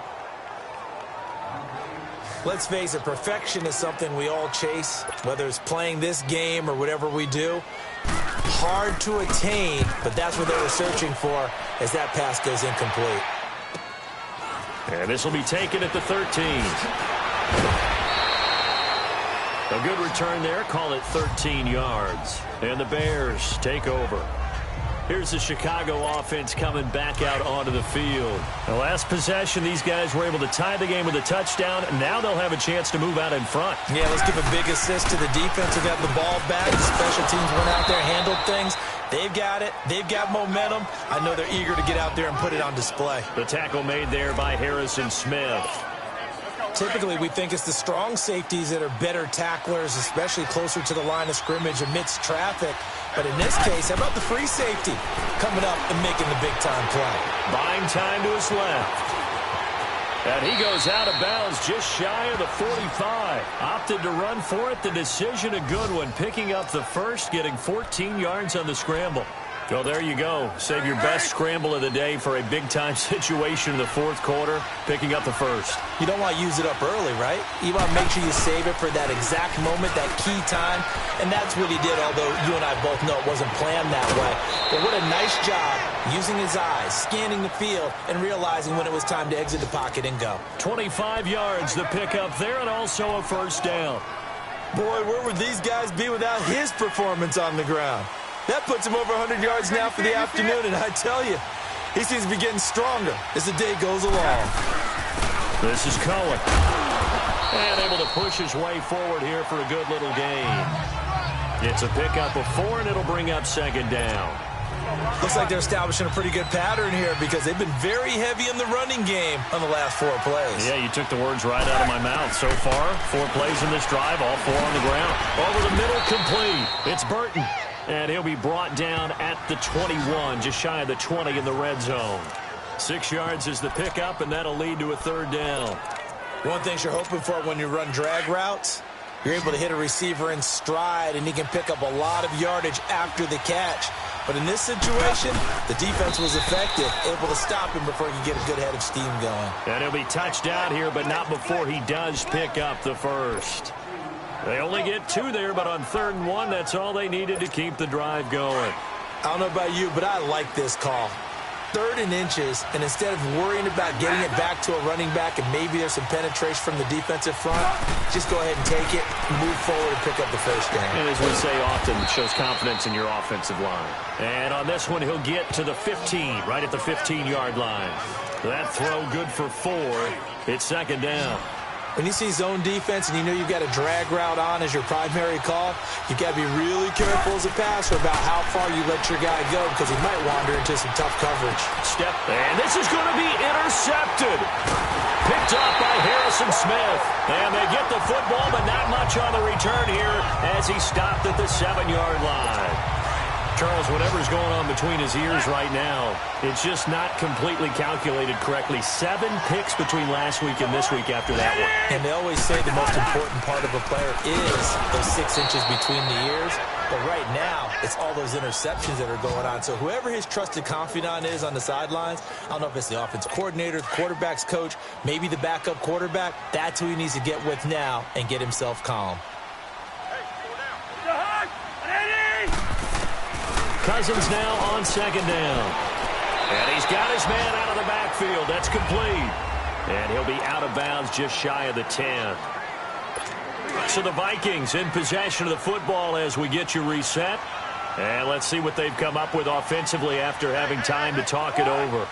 Let's face it, perfection is something we all chase, whether it's playing this game or whatever we do. Hard to attain, but that's what they were searching for as that pass goes incomplete. And this will be taken at the 13. A good return there. Call it 13 yards. And the Bears take over. Here's the Chicago offense coming back out onto the field. The last possession, these guys were able to tie the game with a touchdown. Now they'll have a chance to move out in front. Yeah, let's give a big assist to the defense who got the ball back. The special teams went out there, handled things. They've got it. They've got momentum. I know they're eager to get out there and put it on display. The tackle made there by Harrison Smith. Typically, we think it's the strong safeties that are better tacklers, especially closer to the line of scrimmage amidst traffic. But in this case, how about the free safety coming up and making the big-time play? Buying time to his left. And he goes out of bounds just shy of the 45. Opted to run for it. The decision a good one. Picking up the first, getting 14 yards on the scramble. Well, there you go. Save your best scramble of the day for a big-time situation in the fourth quarter, picking up the first. You don't want to use it up early, right? You want to make sure you save it for that exact moment, that key time, and that's what he did, although you and I both know it wasn't planned that way. But what a nice job using his eyes, scanning the field, and realizing when it was time to exit the pocket and go. 25 yards the pickup there, and also a first down. Boy, where would these guys be without his performance on the ground? That puts him over 100 yards now for the afternoon, and I tell you, he seems to be getting stronger as the day goes along. This is Cohen. And able to push his way forward here for a good little gain. It's a pickup of 4, and it'll bring up second down. Looks like they're establishing a pretty good pattern here because they've been very heavy in the running game on the last 4 plays. Yeah, you took the words right out of my mouth. So far, 4 plays in this drive, all 4 on the ground. Over the middle, complete. It's Burton. And he'll be brought down at the 21, just shy of the 20 in the red zone. 6 yards is the pickup, and that'll lead to a third down. One thing you're hoping for when you run drag routes, you're able to hit a receiver in stride, and he can pick up a lot of yardage after the catch. But in this situation, the defense was effective, able to stop him before he could get a good head of steam going. And he'll be touched out here, but not before he does pick up the first. They only get 2 there, but on 3rd and 1, that's all they needed to keep the drive going. I don't know about you, but I like this call. 3rd and inches, and instead of worrying about getting it back to a running back and maybe there's some penetration from the defensive front, just go ahead and take it, move forward, and pick up the first down. And as we say often, it shows confidence in your offensive line. And on this one, he'll get to the 15, right at the 15-yard line. That throw good for 4. It's second down. When you see zone defense and you know you've got a drag route on as your primary call, you've got to be really careful as a passer about how far you let your guy go because he might wander into some tough coverage. Step, and this is going to be intercepted. Picked up by Harrison Smith. And they get the football, but not much on the return here as he stopped at the 7-yard line. Charles, whatever's going on between his ears right now, it's just not completely calculated correctly. 7 picks between last week and this week after that one. And they always say the most important part of a player is those 6 inches between the ears. But right now, it's all those interceptions that are going on. So whoever his trusted confidant is on the sidelines, I don't know if it's the offense coordinator, the quarterback's coach, maybe the backup quarterback, that's who he needs to get with now and get himself calm. Cousins now on second down. And he's got his man out of the backfield. That's complete. And he'll be out of bounds just shy of the 10. So the Vikings in possession of the football as we get you reset. And let's see what they've come up with offensively after having time to talk it over.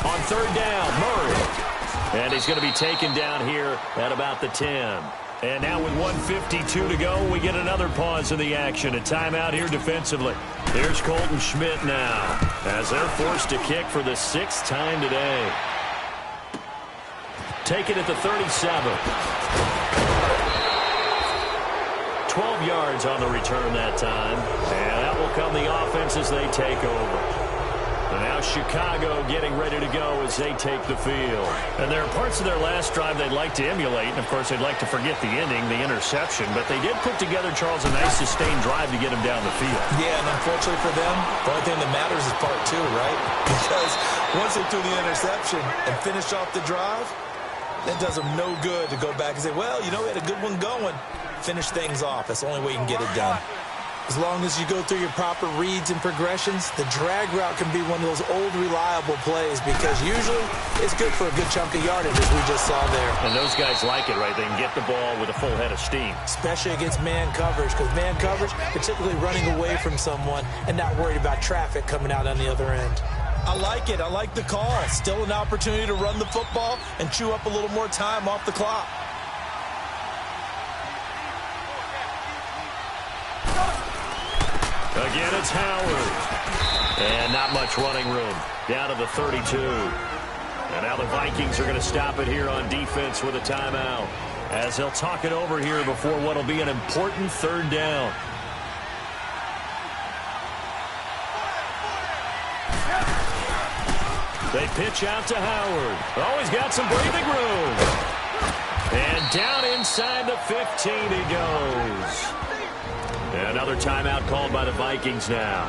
On 3rd down, Murray. And he's going to be taken down here at about the 10. And now with 1:52 to go, we get another pause in the action. A timeout here defensively. Here's Colton Schmidt now as they're forced to kick for the 6th time today. Take it at the 37. 12 yards on the return that time. And out will come the offense as they take over. And now Chicago getting ready to go as they take the field. And there are parts of their last drive they'd like to emulate. And, of course, they'd like to forget the ending, the interception. But they did put together, Charles, a nice sustained drive to get them down the field. Yeah, and unfortunately for them, the only thing that matters is part 2, right? Because once they threw the interception and finished off the drive, that does them no good to go back and say, well, you know, we had a good one going. Finish things off. That's the only way you can get it done. As long as you go through your proper reads and progressions, the drag route can be one of those old reliable plays because usually it's good for a good chunk of yardage as we just saw there. And those guys like it, right? They can get the ball with a full head of steam. Especially against man coverage because man coverage, particularly running away from someone and not worried about traffic coming out on the other end. I like it. I like the call. Still an opportunity to run the football and chew up a little more time off the clock. Again, it's Howard. And not much running room. Down to the 32. And now the Vikings are going to stop it here on defense with a timeout, as they'll talk it over here before what will be an important 3rd down. They pitch out to Howard. Oh, he's got some breathing room. And down inside the 15 he goes. Another timeout called by the Vikings now,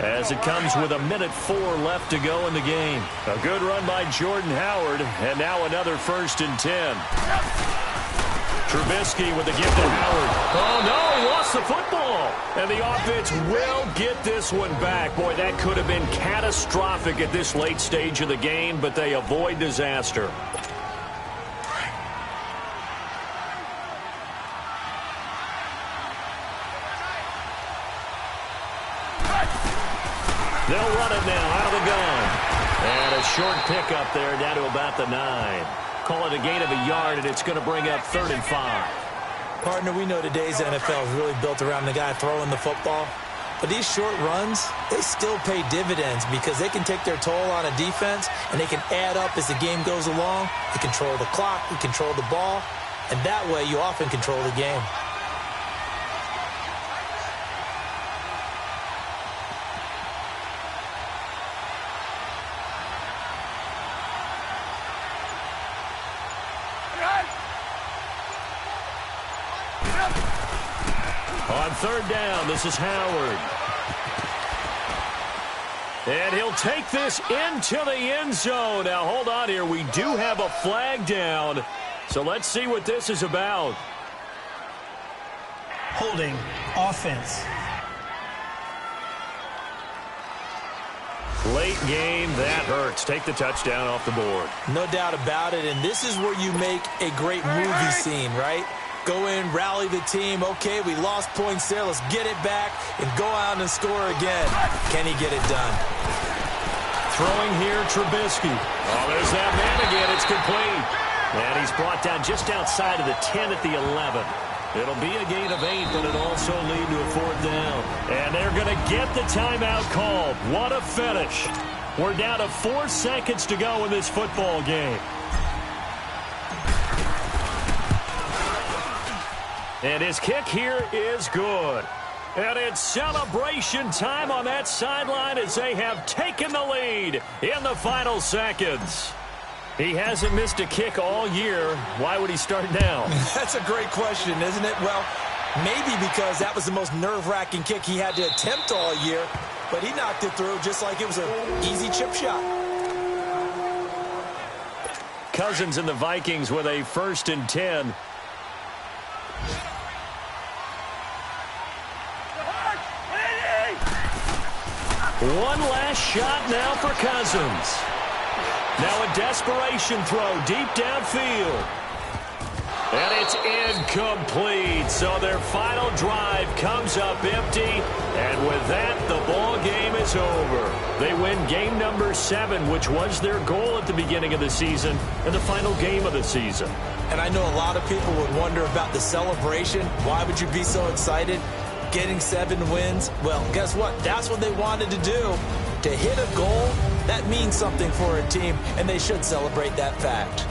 as it comes with 1:04 left to go in the game. A good run by Jordan Howard, and now another 1st and 10. Trubisky with the give to Howard. Oh, no, he lost the football. And the offense will get this one back. Boy, that could have been catastrophic at this late stage of the game, but they avoid disaster. They'll run it now out of the gun. And a short pickup there down to about the 9. Call it a gain of a yard, and it's going to bring up 3rd and 5. Partner, we know today's NFL is really built around the guy throwing the football. But these short runs, they still pay dividends because they can take their toll on a defense, and they can add up as the game goes along. You control the clock, you control the ball, and that way you often control the game. On 3rd down, this is Howard. And he'll take this into the end zone. Now, hold on here. We do have a flag down. So let's see what this is about. Holding offense. Late game, that hurts. Take the touchdown off the board. No doubt about it, and this is where you make a great movie scene, right? Go in, rally the team. Okay, we lost points there. Let's get it back and go out and score again. Can he get it done? Throwing here, Trubisky. Oh, there's that man again. It's complete. And he's brought down just outside of the 10 at the 11. It'll be a gain of 8, but it'll also lead to a 4th down. And they're going to get the timeout called. What a finish. We're down to 4 seconds to go in this football game. And his kick here is good. And it's celebration time on that sideline as they have taken the lead in the final seconds. He hasn't missed a kick all year. Why would he start now? That's a great question, isn't it? Well, maybe because that was the most nerve-wracking kick he had to attempt all year, but he knocked it through just like it was an easy chip shot. Cousins and the Vikings with a 1st and 10. One last shot now for Cousins. Now a desperation throw deep downfield. And it's incomplete. So their final drive comes up empty. And with that, the ball game is over. They win game number 7, which was their goal at the beginning of the season and the final game of the season. And I know a lot of people would wonder about the celebration. Why would you be so excited? Getting 7 wins? Well, guess what? That's what they wanted to do. To hit a goal, that means something for a team, and they should celebrate that fact.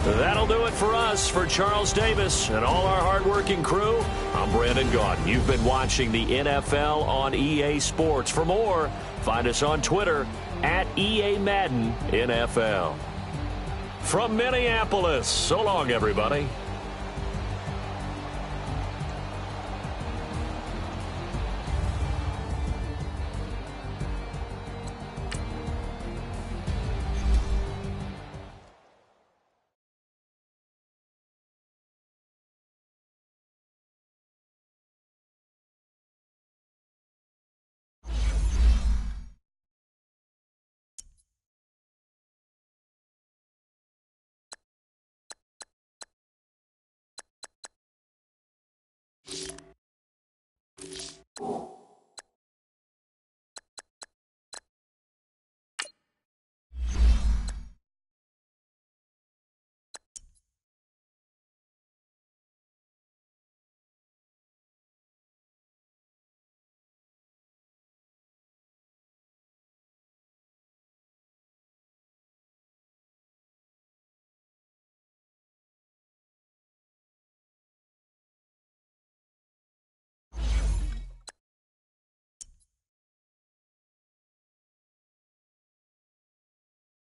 That'll do it for us. For Charles Davis and all our hardworking crew, I'm Brandon Gaudin. You've been watching the NFL on EA Sports. For more, find us on Twitter at EA Madden NFL. From Minneapolis, so long, everybody.